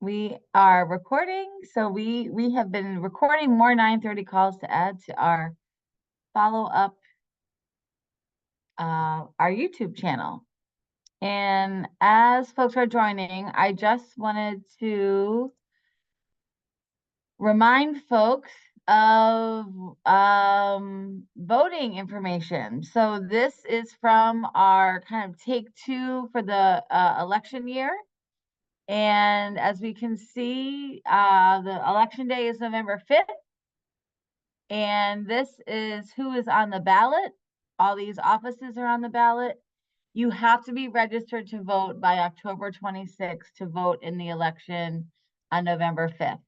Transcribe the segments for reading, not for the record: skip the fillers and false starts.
We are recording, so we have been recording more 9:30 calls to add to our follow-up our YouTube channel. And as folks are joining, I just wanted to remind folks of voting information. So this is from our kind of take two for the election year. And as we can see, the election day is November 5th. And this is who is on the ballot. All these offices are on the ballot. You have to be registered to vote by October 26th to vote in the election on November 5th.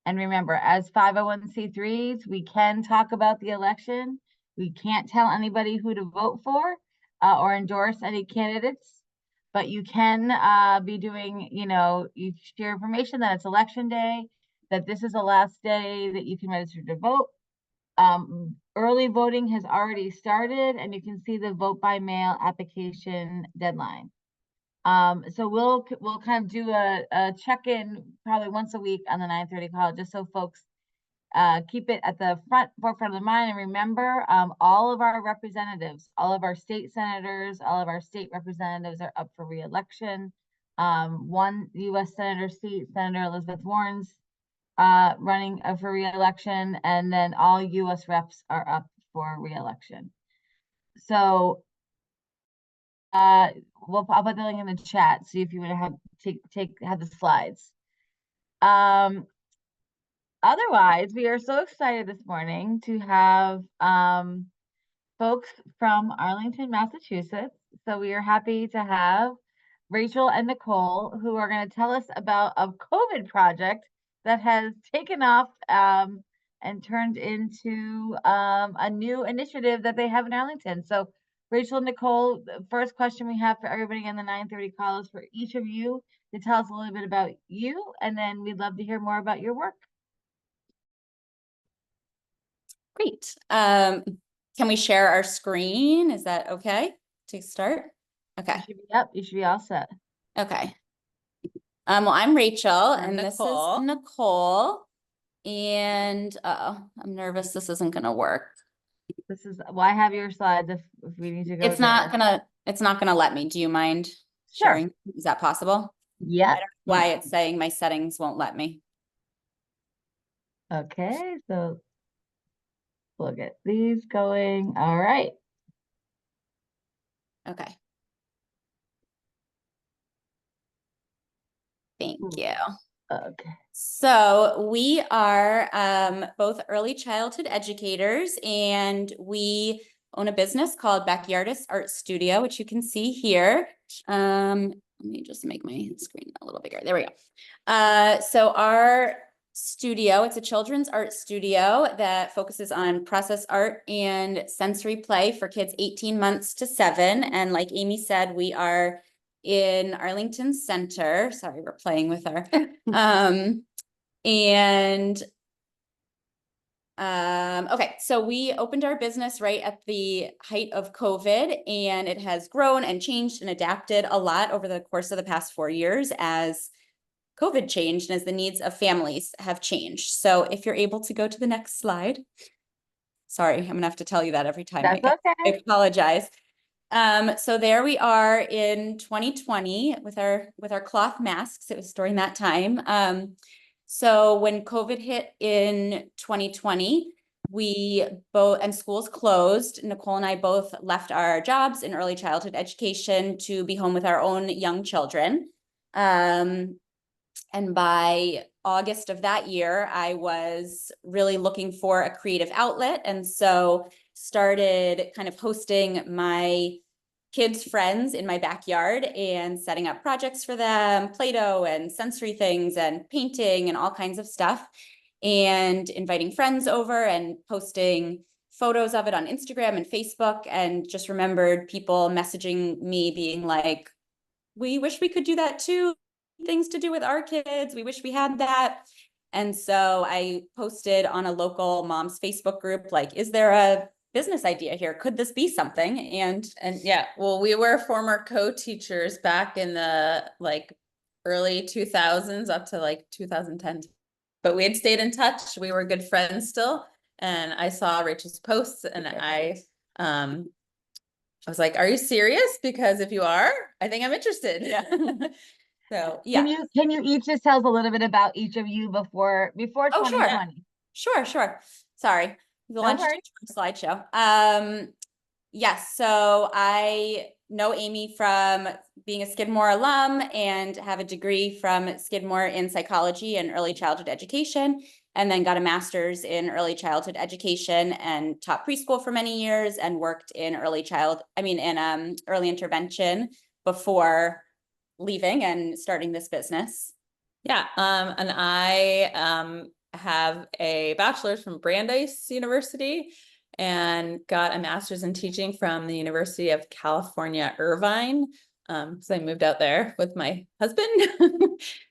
And remember, as 501c3s, we can talk about the election. We can't tell anybody who to vote for or endorse any candidates, but you can be doing, you share information that it's election day, that this is the last day that you can register to vote. Early voting has already started, and you can see the vote by mail application deadline. So we'll kind of do a check-in probably once a week on the 9:30 call, just so folks keep it at the forefront of the mind. And remember, all of our representatives, all of our state senators, all of our state representatives are up for re-election. One U.S. Senator seat, Senator Elizabeth Warren's running for re-election, and then all U.S. reps are up for re-election. So I'll put the link in the chat. See if you would have the slides. Otherwise, we are so excited this morning to have folks from Arlington, Massachusetts. So we are happy to have Rachel and Nicole, who are going to tell us about a COVID project that has taken off and turned into a new initiative that they have in Arlington. So Rachel and Nicole, the first question we have for everybody in the 9:30 call is for each of you to tell us a little bit about you, and then we'd love to hear more about your work. Great. Can we share our screen? Is that okay to start? Okay. You should be all set. Okay. Well, I'm Rachel, and this is Nicole. And I'm nervous this isn't gonna work. I have your slides if we need to go. It's not gonna let me. Do you mind sharing? Is that possible? Yeah. I don't know why it's saying my settings won't let me. Okay, so we'll get these going. All right. Okay. Thank you. Okay. So we are both early childhood educators, and we own a business called Backyartists Art Studio, which you can see here. Let me just make my screen a little bigger. There we go. So our studio, it's a children's art studio that focuses on process art and sensory play for kids 18 months to 7. And like Amy said, we are in Arlington Center. Sorry, we're playing with our okay, so we opened our business right at the height of COVID, and it has grown and changed and adapted a lot over the course of the past 4 years as COVID changed and as the needs of families have changed. So if you're able to go to the next slide. Sorry, I'm gonna have to tell you that every time. That's okay. I apologize. So there we are in 2020 with our cloth masks. It was during that time. So when COVID hit in 2020, and schools closed, Nicole and I both left our jobs in early childhood education to be home with our own young children. And by August of that year, I was really looking for a creative outlet. And so started kind of hosting my kids' friends in my backyard and setting up projects for them, Play-Doh and sensory things and painting and all kinds of stuff, and inviting friends over and posting photos of it on Instagram and Facebook. And just remembered people messaging me being like, we wish we could do that too. Things to do with our kids. We wish we had that. And so I posted on a local mom's Facebook group, like, is there a business idea here? Could this be something? And yeah, well, we were former co-teachers back in the early 2000s up to like 2010. But we had stayed in touch. We were good friends still. And I saw Rachel's posts and I was like, are you serious? Because if you are, I think I'm interested. Yeah. So yeah. Can you each just tell us a little bit about each of you before Oh, 2020? Sure. Sorry. The No lunch worries. slideshow. Yes, so I know Amy from being a Skidmore alum and have a degree from Skidmore in psychology and early childhood education, and then got a master's in early childhood education and taught preschool for many years and worked in early intervention before leaving and starting this business. Yeah, and I have a bachelor's from Brandeis University and got a master's in teaching from the University of California, Irvine. So I moved out there with my husband.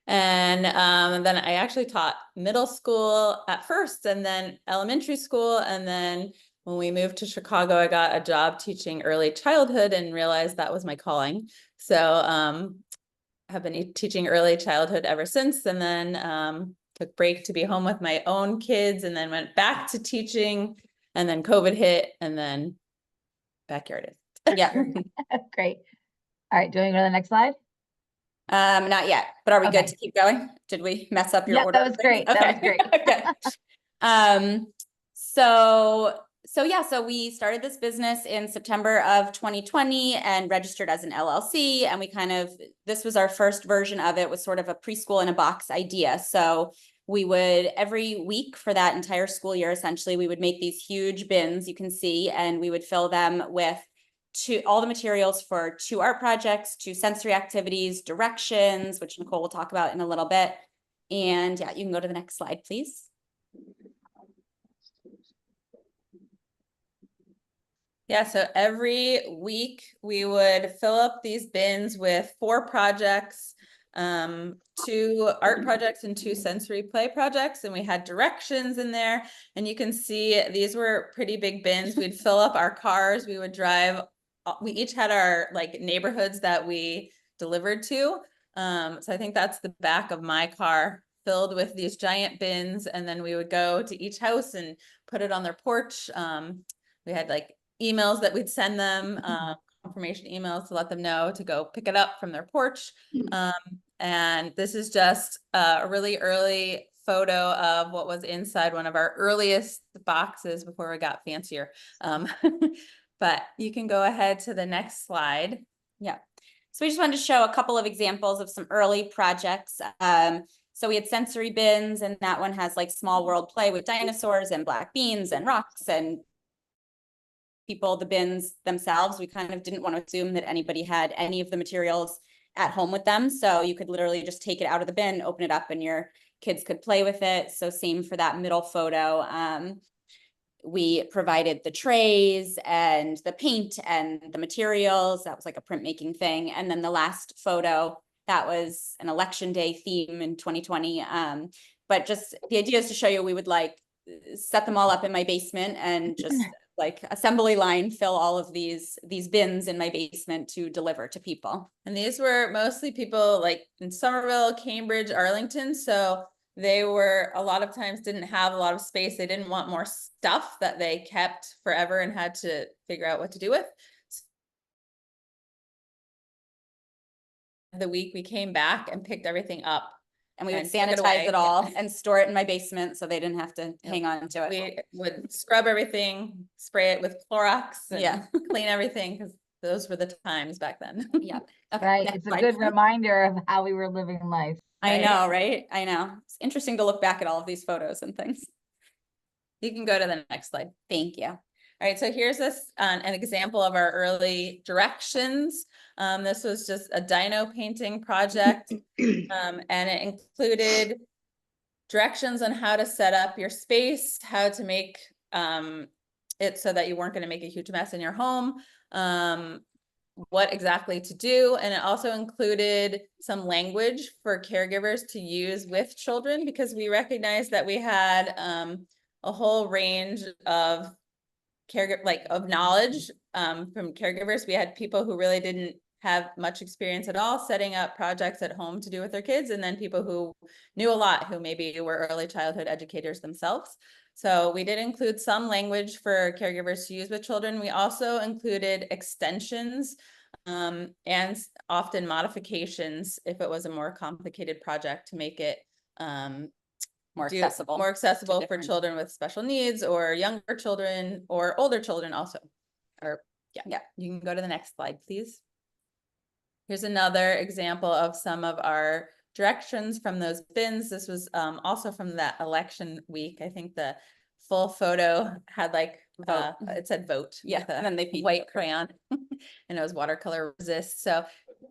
And then I actually taught middle school at first and then elementary school. And then when we moved to Chicago, I got a job teaching early childhood and realized that was my calling. So have been teaching early childhood ever since, and then took break to be home with my own kids, and then went back to teaching, and then COVID hit, and then Backyartists. Yeah. Great. All right, do you want to go to the next slide? Not yet, but are we Okay. good to keep going? Did we mess up your Yeah, order? that was great. Okay. That was great. Okay. So we started this business in September of 2020 and registered as an LLC. And this was our first version of it, was sort of a preschool in a box idea. So we would, every week for that entire school year, essentially, we would make these huge bins, you can see, and we would fill them with all the materials for 2 art projects, 2 sensory activities, directions, which Nicole will talk about in a little bit. And yeah, you can go to the next slide, please. Yeah, so every week we would fill up these bins with 4 projects, 2 art projects and 2 sensory play projects, and we had directions in there. And you can see these were pretty big bins. We'd fill up our cars, we would drive. We each had our like neighborhoods that we delivered to. So I think that's the back of my car, filled with these giant bins, and then we would go to each house and put it on their porch. We had like emails that we'd send them, confirmation emails to let them know to go pick it up from their porch. And this is just a really early photo of what was inside one of our earliest boxes before we got fancier. But you can go ahead to the next slide. Yeah. So we just wanted to show a couple of examples of some early projects. So we had sensory bins, and that one has like small world play with dinosaurs and black beans and rocks and people. The bins themselves, we kind of didn't want to assume that anybody had any of the materials at home with them. So you could literally just take it out of the bin, open it up, and your kids could play with it. So same for that middle photo. We provided the trays and the paint and the materials. That was like a printmaking thing. And then the last photo, that was an election day theme in 2020. But just the idea is to show you, we would like set them all up in my basement and just like assembly line fill all of these bins in my basement to deliver to people. And these were mostly people like in Somerville, Cambridge, Arlington. So they were a lot of times didn't have a lot of space. They didn't want more stuff that they kept forever and had to figure out what to do with. The week we came back and picked everything up. And we would sanitize it all and store it in my basement so they didn't have to hang on to it. We would scrub everything, spray it with Clorox, and clean everything, because those were the times back then. Yeah. Okay. Right. It's a good reminder of how we were living life. I know, right? I know. It's interesting to look back at all of these photos and things. You can go to the next slide. Thank you. All right, so here's an example of our early directions. This was just a dino painting project, and it included directions on how to set up your space, how to make it so that you weren't going to make a huge mess in your home, what exactly to do. And it also included some language for caregivers to use with children, because we recognized that we had a whole range of knowledge from caregivers. We had people who really didn't have much experience at all setting up projects at home to do with their kids, and then people who knew a lot, who maybe were early childhood educators themselves. So we did include some language for caregivers to use with children. We also included extensions and often modifications if it was a more complicated project to make it More do accessible. more accessible for different- children with special needs or younger children or older children also. Or yeah, you can go to the next slide, please. Here's another example of some of our directions from those bins. This was also from that election week. I think the full photo had like it said vote. Yeah, and then they painted white it. crayon and it was watercolor resist. So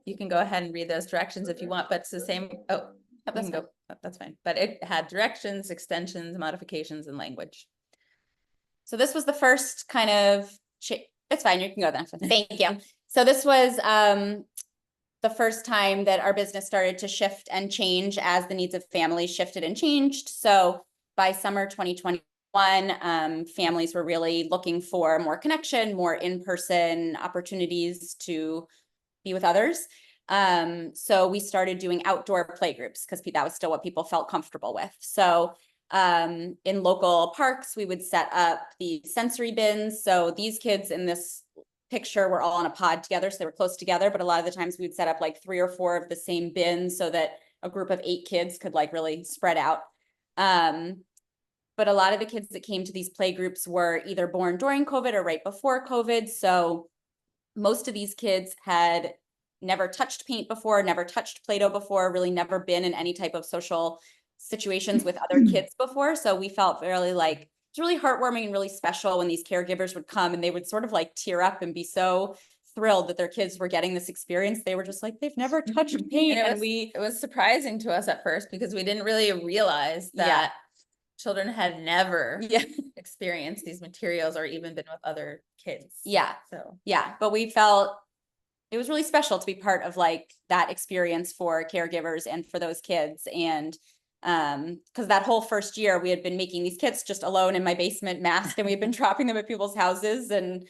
you can go ahead and read those directions if you want, but it's the same. Oh, you can go. That's fine. But it had directions, extensions, modifications, and language. So this was the first kind of, it's fine, you can go then. Thank you. So this was the first time that our business started to shift and change as the needs of families shifted and changed. So by summer 2021, families were really looking for more connection, more in-person opportunities to be with others. So we started doing outdoor playgroups because that was still what people felt comfortable with. So in local parks, we would set up the sensory bins. So these kids in this picture were all on a pod together, so they were close together, but a lot of the times we'd set up like 3 or 4 of the same bins so that a group of 8 kids could like really spread out. But a lot of the kids that came to these play groups were either born during COVID or right before COVID. So most of these kids had never touched paint before, never touched Play-Doh before, really never been in any type of social situations with other kids before. So we felt really like, it's really heartwarming and really special when these caregivers would come and they would sort of like tear up and be so thrilled that their kids were getting this experience. They were just like, they've never touched paint. And it was surprising to us at first because we didn't really realize that children had never experienced these materials or even been with other kids. But we felt it was really special to be part of like that experience for caregivers and for those kids. And because that whole first year we had been making these kits just alone in my basement masked, and we had been dropping them at people's houses, and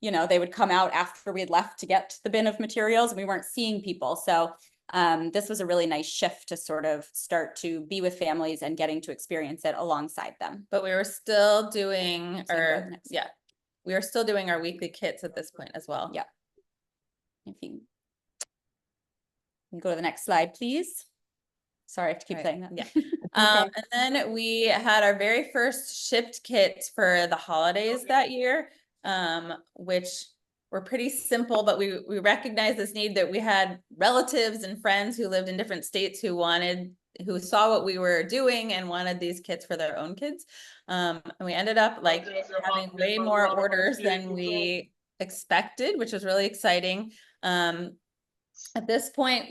you know, they would come out after we had left to get the bin of materials and we weren't seeing people. So this was a really nice shift to sort of start to be with families and getting to experience it alongside them. But we were still doing we were still doing our weekly kits at this point as well. If you can go to the next slide, please. Sorry, I have to keep saying that. And then we had our very first shipped kits for the holidays that year, which were pretty simple, but we recognized this need that we had relatives and friends who lived in different states who saw what we were doing and wanted these kits for their own kids. And we ended up like having way more orders than we expected, which was really exciting. At this point,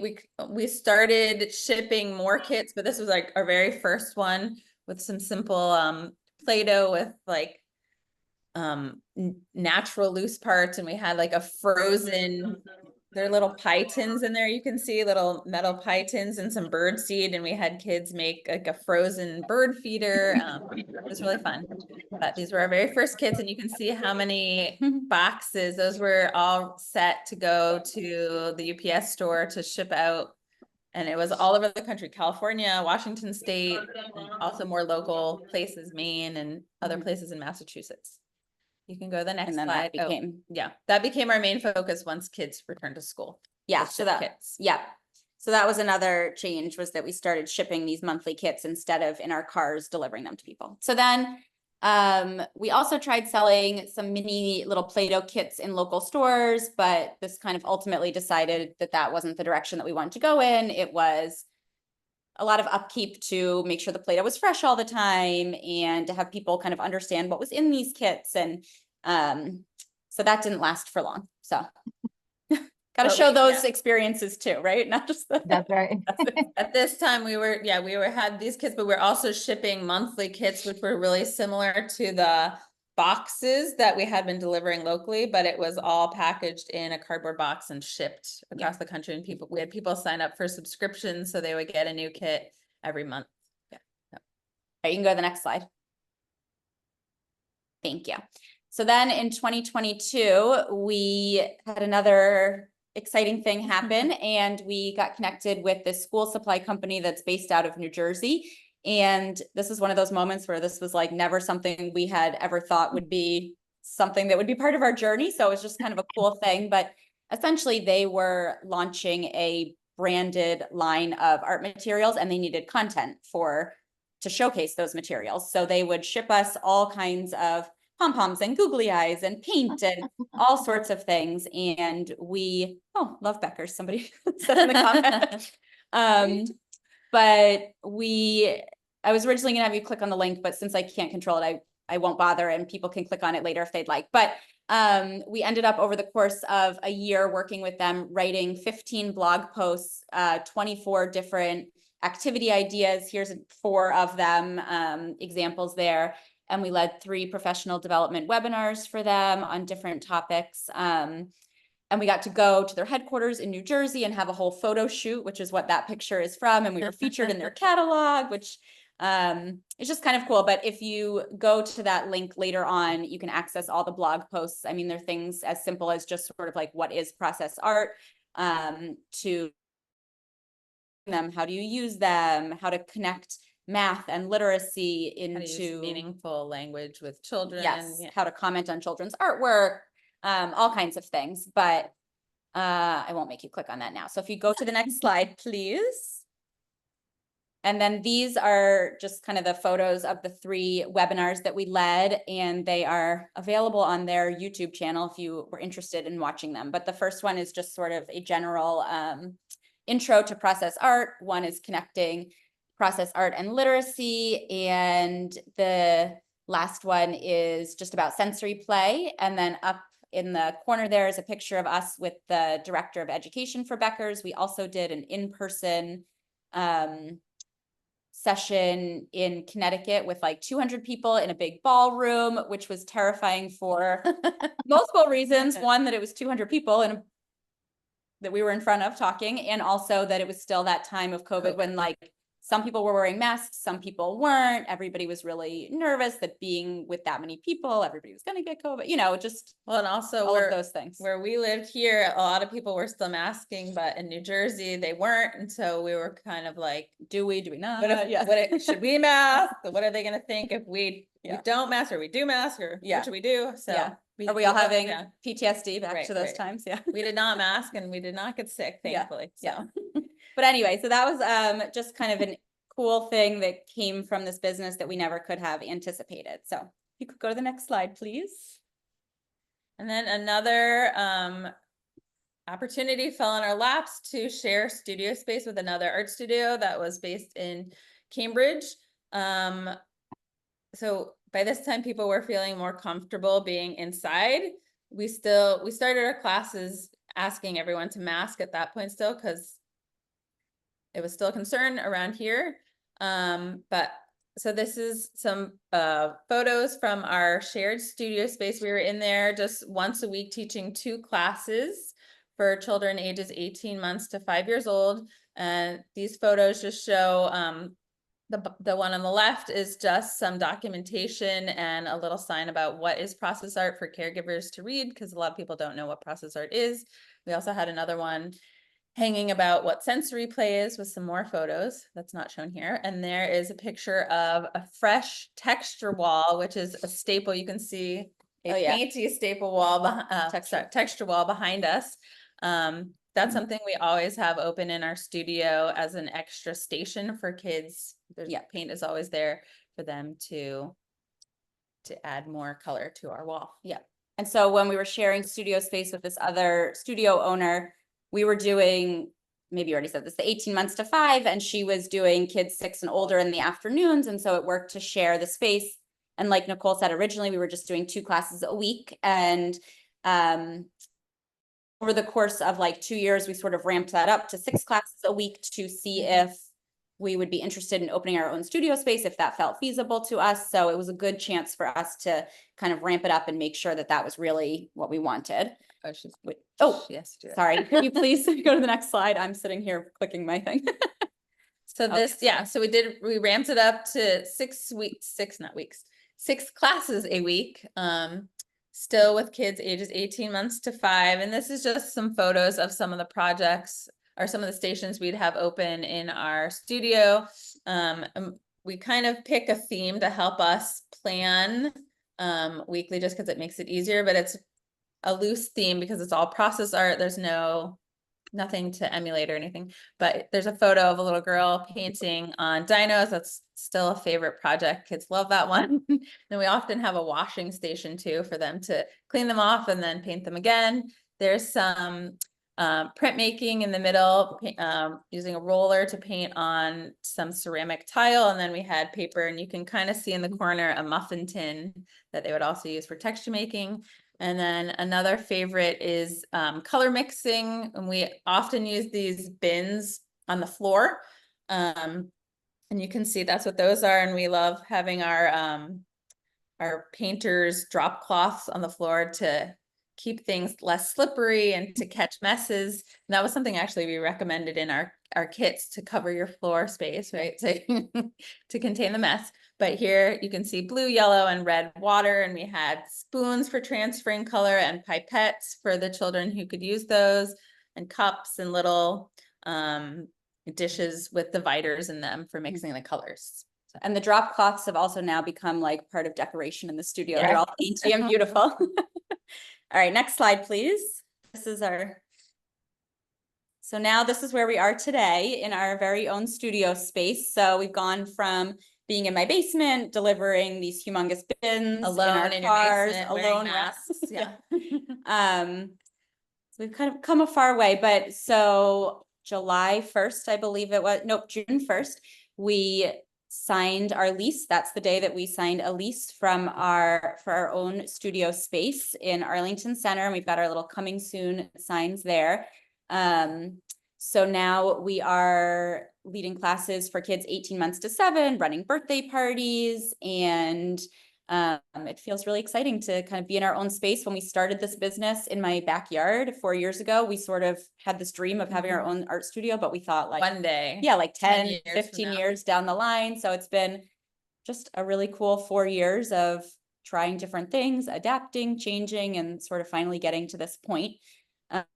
we started shipping more kits, but this was like our very first one with some simple Play-Doh with like natural loose parts, and we had like a frozen, there are little pie tins in there, you can see little metal pie tins and some bird seed, and we had kids make like a frozen bird feeder. It was really fun. But these were our very first kits, and you can see how many boxes, those were all set to go to the UPS store to ship out. And it was all over the country, California, Washington State, and also more local places, Maine and other places in Massachusetts. You can go to the next slide. That became that became our main focus once kids returned to school. So that was another change, was that we started shipping these monthly kits instead of in our cars delivering them to people. So then we also tried selling some mini little Play-Doh kits in local stores, but this kind of ultimately decided that that wasn't the direction that we wanted to go in. It was a lot of upkeep to make sure the Play-Doh was fresh all the time and to have people kind of understand what was in these kits. And so that didn't last for long. So got to show those experiences too, right? Not just the That's right. At this time we had these kits, but we're also shipping monthly kits, which were really similar to the boxes that we had been delivering locally, but it was all packaged in a cardboard box and shipped across the country. And we had people sign up for subscriptions, so they would get a new kit every month. You can go to the next slide. Thank you. So then in 2022, we had another exciting thing happen, and we got connected with this school supply company that's based out of New Jersey. And this is one of those moments where this was like never something we had ever thought would be something that would be part of our journey. So it was just kind of a cool thing. But essentially, they were launching a branded line of art materials, and they needed content to showcase those materials. So they would ship us all kinds of pom-poms and googly eyes and paint and all sorts of things. And love Beckers, somebody said in the comments. But I was originally gonna have you click on the link, but since I can't control it, I won't bother, and people can click on it later if they'd like. But we ended up over the course of a year working with them, writing 15 blog posts, 24 different activity ideas. Here's 4 of them, examples there. And we led 3 professional development webinars for them on different topics. And we got to go to their headquarters in New Jersey and have a whole photo shoot, which is what that picture is from. And we were featured in their catalog, which is just kind of cool. But if you go to that link later on, you can access all the blog posts. I mean, there are things as simple as just sort of like, what is process art, to them, how do you use them, how to connect math and literacy How to use into meaningful language with children. yes, how to comment on children's artwork, all kinds of things. But I won't make you click on that now. So if you go to the next slide, please. And then these are just kind of the photos of the 3 webinars that we led, and they are available on their YouTube channel if you were interested in watching them. But the first one is just sort of a general intro to process art. One is connecting process art and literacy, and the last one is just about sensory play. And then up in the corner there is a picture of us with the director of education for Beckers. We also did an in-person session in Connecticut with like 200 people in a big ballroom, which was terrifying for multiple reasons. One, that it was 200 people and that we were in front of talking, and also that it was still that time of COVID when like some people were wearing masks, some people weren't. Everybody was really nervous that being with that many people, everybody was going to get COVID, just Well, and also all of those things. Where we lived here, a lot of people were still masking, but in New Jersey, they weren't. And so we were kind of like, do we not? Should we mask? What are they going to think if we don't mask, or we do mask, or what should we do? So are we all having PTSD back to those times? Yeah. We did not mask and we did not get sick, thankfully. Yeah. But anyway, so that was just kind of a cool thing that came from this business that we never could have anticipated. So you could go to the next slide, please. And then another opportunity fell in our laps to share studio space with another art studio that was based in Cambridge. So by this time, people were feeling more comfortable being inside. We started our classes asking everyone to mask at that point still, because it was still a concern around here. But so this is some photos from our shared studio space. We were in there just once a week teaching 2 classes for children ages 18 months to 5 years old. And these photos just show the one on the left is just some documentation and a little sign about what is process art for caregivers to read, because a lot of people don't know what process art is. We also had another one hanging about what sensory play is with some more photos that's not shown here. And there is a picture of a fresh texture wall, which is a staple. You can see a painty staple wall, texture wall behind us. That's something we always have open in our studio as an extra station for kids. Paint is always there for them to add more color to our wall. Yeah. And so when we were sharing studio space with this other studio owner, we were doing, maybe you already said this, the 18 months to 5, and she was doing kids 6 and older in the afternoons. And so it worked to share the space. And like Nicole said, originally we were just doing 2 classes a week. And over the course of like 2 years, we sort of ramped that up to 6 classes a week to see if we would be interested in opening our own studio space, if that felt feasible to us. So it was a good chance for us to kind of ramp it up and make sure that that was really what we wanted. Yes. Sorry. Could you please go to the next slide? I'm sitting here clicking my thing. So so we ramped it up to 6 classes a week. still with kids ages 18 months to 5. And this is just some photos of some of the projects or some of the stations we'd have open in our studio. We kind of pick a theme to help us plan weekly just because it makes it easier, but it's a loose theme because it's all process art. There's nothing to emulate or anything, but there's a photo of a little girl painting on dinos. That's still a favorite project. Kids love that one. Then we often have a washing station too for them to clean them off and then paint them again. There's some printmaking in the middle, using a roller to paint on some ceramic tile. And then we had paper, and you can kind of see in the corner a muffin tin that they would also use for texture making. And then another favorite is color mixing. And we often use these bins on the floor. And you can see that's what those are. And we love having our painters drop cloths on the floor to keep things less slippery and to catch messes. And that was something actually we recommended in our kits to cover your floor space, right? So to contain the mess. But here you can see blue, yellow, and red water. And we had spoons for transferring color and pipettes for the children who could use those, and cups and little dishes with dividers in them for mixing the colors. And the drop cloths have also now become like part of decoration in the studio. Yeah. They're all dainty and beautiful. All right, next slide, please. So now this is where we are today in our very own studio space. So we've gone from being in my basement, delivering these humongous bins Alone in your basement, wearing alone masks. Yeah. So we've kind of come a far way, but so July 1st, I believe it was, nope, June 1st, we signed our lease. That's the day that we signed a lease for our own studio space in Arlington Center. And we've got our little coming soon signs there. So now we are leading classes for kids 18 months to 7, running birthday parties, and it feels really exciting to kind of be in our own space. When we started this business in my backyard 4 years ago, we sort of had this dream of having our own art studio, but we thought like one day, yeah, like 10 years 15 years down the line. So it's been just a really cool 4 years of trying different things, adapting, changing, and sort of finally getting to this point.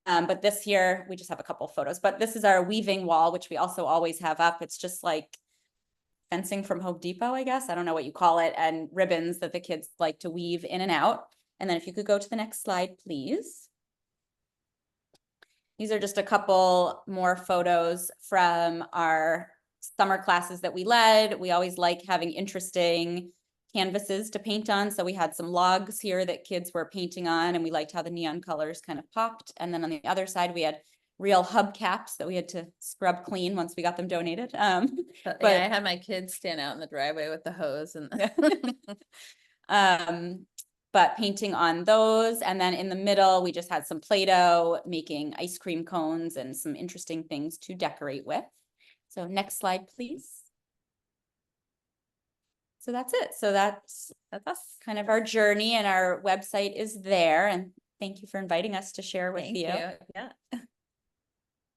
But this year we just have a couple of photos, but this is our weaving wall, which we also always have up. It's just like fencing from Home Depot, I guess. I don't know what you call it, and ribbons that the kids like to weave in and out. And then if you could go to the next slide, please. These are just a couple more photos from our summer classes that we led. We always like having interesting canvases to paint on. So we had some logs here that kids were painting on, and we liked how the neon colors kind of popped. And then on the other side, we had real hubcaps that we had to scrub clean once we got them donated. But yeah, I had my kids stand out in the driveway with the hose and but painting on those. And then in the middle, we just had some Play-Doh, making ice cream cones and some interesting things to decorate with. So next slide, please. So that's it. So that's kind of our journey, and our website is there. And thank you for inviting us to share with you. Yeah.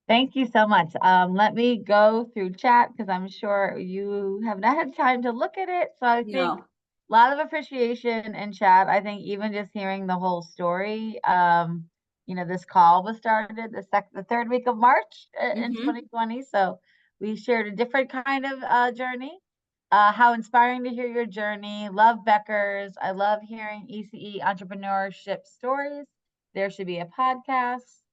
Thank you so much. Let me go through chat because I'm sure you have not had time to look at it. So I think a lot of appreciation in chat. I think even just hearing the whole story, this call was started the third week of March in 2020. So we shared a different kind of journey. How inspiring to hear your journey. Love Beckers. I love hearing ECE entrepreneurship stories. There should be a podcast.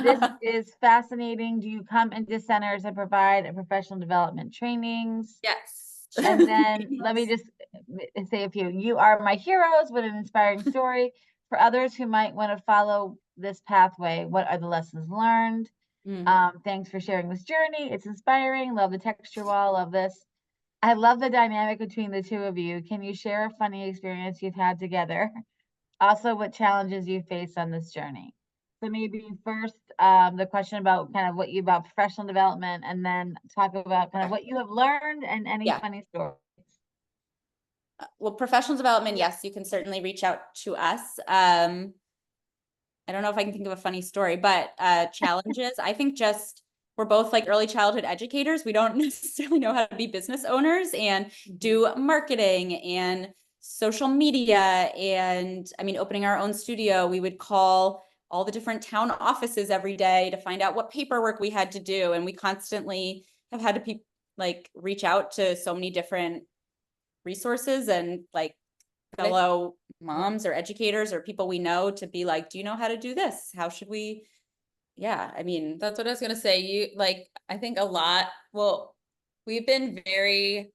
This is fascinating. Do you come into centers and provide a professional development trainings? Yes. And then let me just say a few. You are my heroes with an inspiring story. For others who might want to follow this pathway, what are the lessons learned? Thanks for sharing this journey. It's inspiring. Love the texture wall. Love this. I love the dynamic between the two of you. Can you share a funny experience you've had together? Also, what challenges you face on this journey? So maybe first, the question about kind of about professional development, and then talk about kind of what you have learned and any funny stories. Well, professional development, yes, you can certainly reach out to us. I don't know if I can think of a funny story, but challenges, I think we're both like early childhood educators. We don't necessarily know how to be business owners and do marketing. And social media, and I mean, opening our own studio, we would call all the different town offices every day to find out what paperwork we had to do. And we constantly have had to like reach out to so many different resources and like fellow moms or educators or people we know to be like, do you know how to do this? How should we? Yeah, I mean, That's what I was gonna say. You like, I think a lot, well, we've been very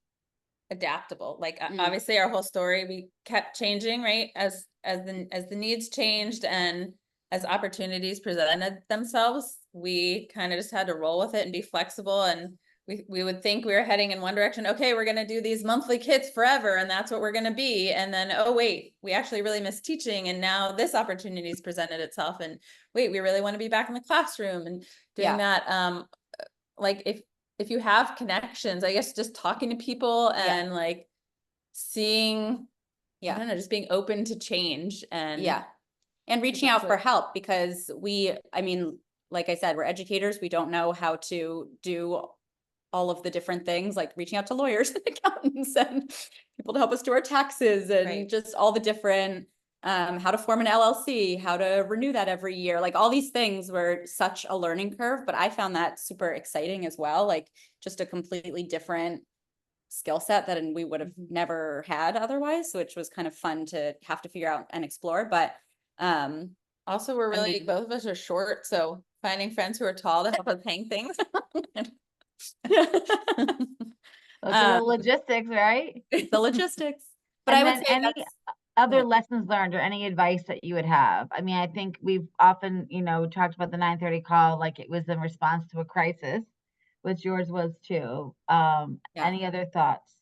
adaptable. Like obviously our whole story, we kept changing, right? As the needs changed and as opportunities presented themselves, we kind of just had to roll with it and be flexible. And we would think we were heading in one direction. Okay, we're going to do these monthly kits forever, and that's what we're going to be. And then, oh wait, we actually really miss teaching, and now this opportunity's presented itself. And wait, we really want to be back in the classroom and doing that. Like if you have connections, I guess just talking to people and like seeing, I don't know, just being open to change and reaching out for help, because I mean, like I said, we're educators. We don't know how to do all of the different things, like reaching out to lawyers and accountants and people to help us do our taxes and just all the different, how to form an LLC, how to renew that every year. Like all these things were such a learning curve, but I found that super exciting as well. Like just a completely different skill set that we would have never had otherwise, which was kind of fun to have to figure out and explore. But also we're really, I mean, both of us are short, so finding friends who are tall to help us hang things. Those are the logistics, right? The logistics. But And I would then say any other lessons learned or any advice that you would have? I mean, I think we've often, talked about the 9:30 call like it was in response to a crisis, which yours was too. Any other thoughts?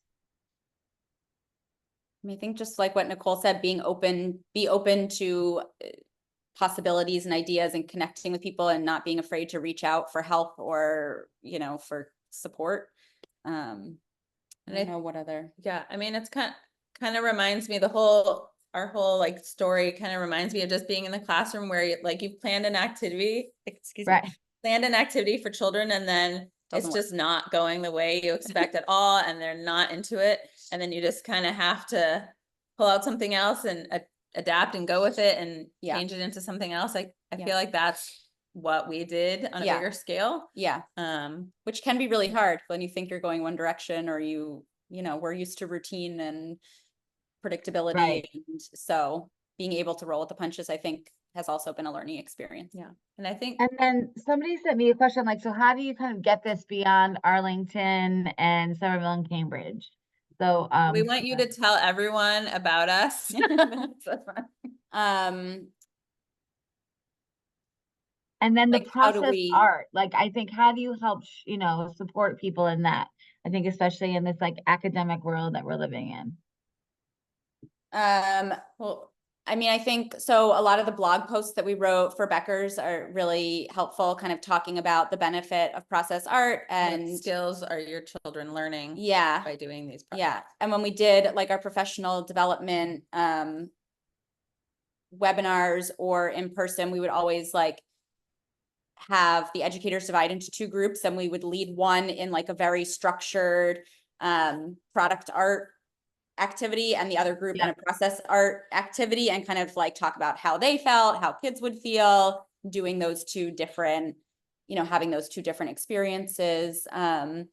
I think just like what Nicole said, be open to possibilities and ideas and connecting with people and not being afraid to reach out for help or, for support. And I don't know what other. Yeah, I mean, it's kind of reminds me, our whole like story kind of reminds me of just being in the classroom where you've planned an activity, planned an activity for children, and then it's just not going the way you expect at all, and they're not into it. And then you just kind of have to pull out something else and adapt and go with it and change it into something else. I feel like that's what we did on a bigger scale. Which can be really hard when you think you're going one direction, or we're used to routine and predictability. And so being able to roll with the punches, I think, has also been a learning experience. And I think, and then somebody sent me a question like, so how do you kind of get this beyond Arlington and Somerville and Cambridge? So we want you to tell everyone about us. And then the process art, like, I think, how do you help, support people in that? I think, especially in this like academic world that we're living in. Well, I mean, I think so. A lot of the blog posts that we wrote for Beckers are really helpful, kind of talking about the benefit of process art and what skills are your children learning by doing these projects. And when we did like our professional development webinars or in person, we would always like have the educators divide into two groups, and we would lead one in like a very structured product art activity and the other group in a process art activity, and kind of like talk about how they felt, how kids would feel doing those two different, having those two different experiences. And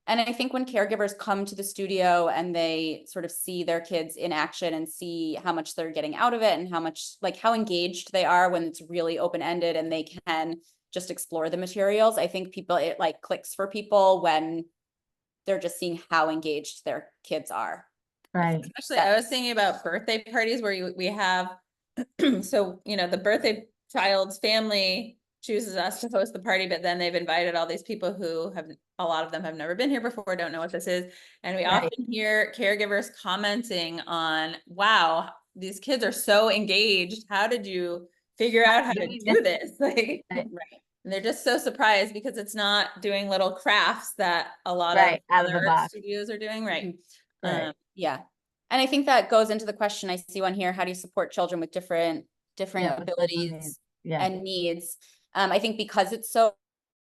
I think when caregivers come to the studio and they sort of see their kids in action and see how much they're getting out of it and how much, like how engaged they are when it's really open-ended and they can just explore the materials, I think it like clicks for people when they're just seeing how engaged their kids are. Right. Especially, I was thinking about birthday parties where we have, so, the birthday child's family chooses us to host the party, but then they've invited all these people who a lot of them have never been here before, don't know what this is. And we often hear caregivers commenting on, wow, these kids are so engaged. How did you figure out how to do this? Like, and they're just so surprised because it's not doing little crafts that a lot of other art studios are doing. And I think that goes into the question, I see one here, how do you support children with different abilities and needs? I think because it's so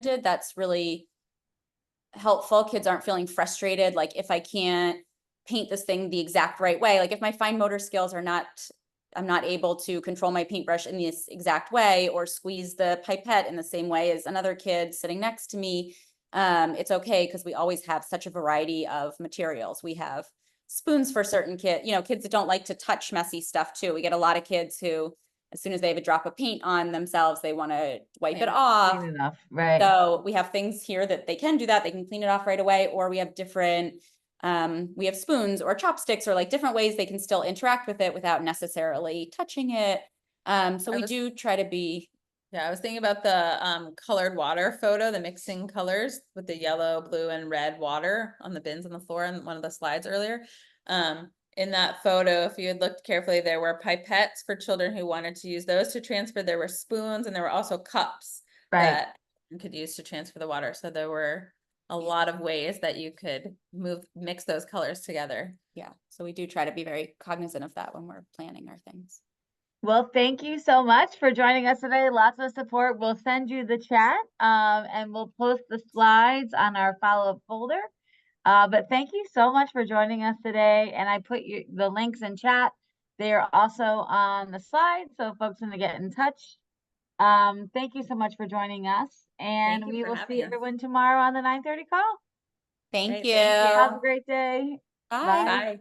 that's really helpful. Kids aren't feeling frustrated. Like if I can't paint this thing the exact right way. Like if my fine motor skills are not, I'm not able to control my paintbrush in this exact way or squeeze the pipette in the same way as another kid sitting next to me, it's okay because we always have such a variety of materials. We have spoons for certain kids, kids that don't like to touch messy stuff too. We get a lot of kids who, as soon as they have a drop of paint on themselves, they want to wipe it off. Clean enough, right? So we have things here that they can do that. They can clean it off right away, or we have different, we have spoons or chopsticks or like different ways they can still interact with it without necessarily touching it. So we do try to be. Yeah, I was thinking about the colored water photo, the mixing colors with the yellow, blue, and red water on the bins on the floor in one of the slides earlier. In that photo, if you had looked carefully, there were pipettes for children who wanted to use those to transfer. There were spoons, and there were also cups that you could use to transfer the water. So there were a lot of ways that you could mix those colors together. Yeah, so we do try to be very cognizant of that when we're planning our things. Well, thank you so much for joining us today. Lots of support. We'll send you the chat, and we'll post the slides on our follow-up folder. But thank you so much for joining us today. And I put the links in chat. They are also on the slide, so folks want to get in touch. Thank you so much for joining us, and we will see everyone tomorrow on the 9:30 call. Thank you. Have a great day. Bye. Bye.